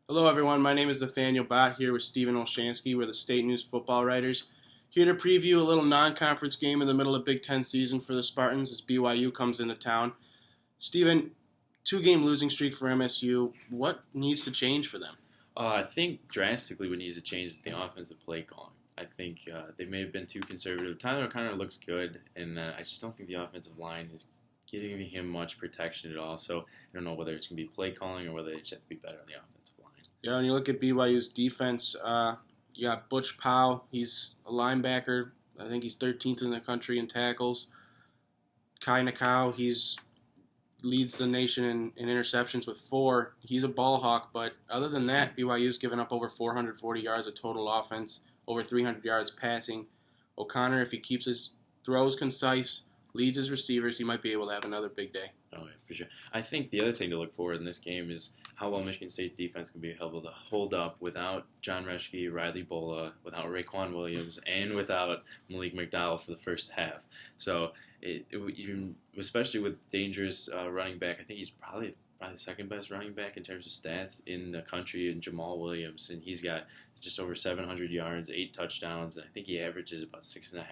Hello, everyone. My name is Nathaniel, Bott here with Stephen Olschanski. We're the State News football writers. Here to preview a little non-conference game in the middle of Big Ten season for the Spartans as BYU comes into town. Stephen, two-game losing streak for MSU. What needs to change for them? I think drastically what needs to change is the offensive play calling. I think they may have been too conservative. Tyler O'Connor looks good, and I just don't think the offensive line is giving him much protection at all. So I don't know whether it's going to be play calling or whether they just have to be better on the offensive line. Yeah, when you look at BYU's defense, you got Butch Powell. He's a linebacker. I think he's 13th in the country in tackles. Kai Nakau, he's leads the nation in interceptions with 4. He's a ball hawk, but other than that, BYU's given up over 440 yards of total offense, over 300 yards passing. O'Connor, if he keeps his throws concise, leads his receivers, he might be able to have another big day. Oh, yeah, for sure. I think the other thing to look for in this game is how well Michigan State's defense can be able to hold up without John Reschke, Riley Bola, without Raekwon Williams, and without Malik McDowell for the first half. So, especially with dangerous running back, I think he's probably the second best running back in terms of stats in the country, in Jamal Williams, and he's got just over 700 yards, 8 touchdowns, and I think he averages about 6.5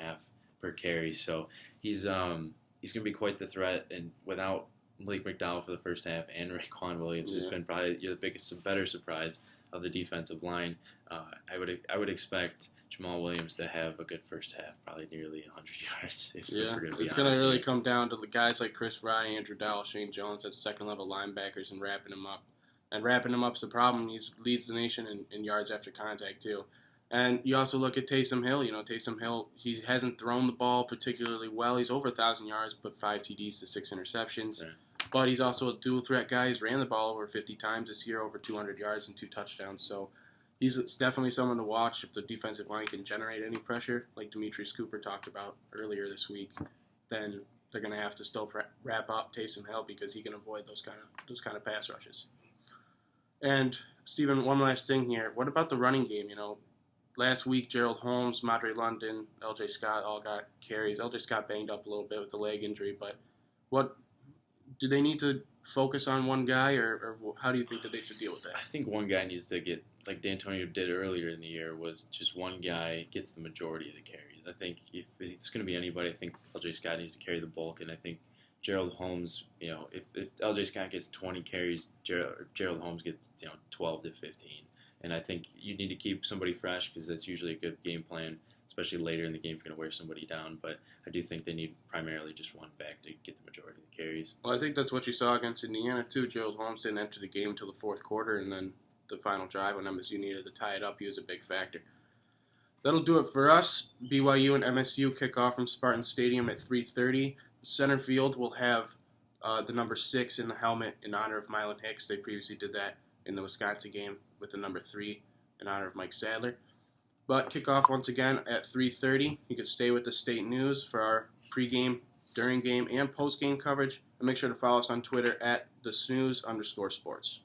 per carry. So he's going to be quite the threat, and without Malik McDowell for the first half and Raekwon Williams has been probably the biggest, better surprise of the defensive line. I would expect Jamal Williams to have a good first half, probably nearly 100 yards. If we're going to be It's going to really come down to the guys like Chris Rye, Andrew Dowell, Shane Jones as second-level linebackers and wrapping them up. And wrapping them up's the problem. He leads the nation in yards after contact, too. And you also look at Taysom Hill. Taysom Hill, he hasn't thrown the ball particularly well. He's over 1,000 yards, but 5 TDs to 6 interceptions. Yeah. But he's also a dual-threat guy. He's ran the ball over 50 times this year, over 200 yards and 2 touchdowns. So it's definitely someone to watch if the defensive line can generate any pressure, like Demetrius Cooper talked about earlier this week. Then they're going to have to still wrap up Taysom Hill because he can avoid those kind of pass rushes. And, Stephen, one last thing here. What about the running game? Last week, Gerald Holmes, Madre London, L.J. Scott all got carries. L.J. Scott banged up a little bit with the leg injury, but do they need to focus on one guy, or how do you think that they should deal with that? I think one guy needs to get, like D'Antonio did earlier in the year, was just one guy gets the majority of the carries. I think if it's going to be anybody, I think L.J. Scott needs to carry the bulk, and I think Gerald Holmes, if L.J. Scott gets 20 carries, Gerald Holmes gets 12 to 15. And I think you need to keep somebody fresh because that's usually a good game plan, especially later in the game if you're going to wear somebody down. But I do think they need primarily just one back to get the majority of the carries. Well, I think that's what you saw against Indiana, too. Gerald Holmes didn't enter the game until the fourth quarter, and then the final drive when MSU needed to tie it up, he was a big factor. That'll do it for us. BYU and MSU kick off from Spartan Stadium at 3:30. Center field will have the number 6 in the helmet in honor of Mylon Hicks. They previously did that in the Wisconsin game with the number 3 in honor of Mike Sadler. But kickoff once again at 3:30. You can stay with the State News for our pregame, during game, and post-game coverage. And make sure to follow us on Twitter at @thesnooze_sports.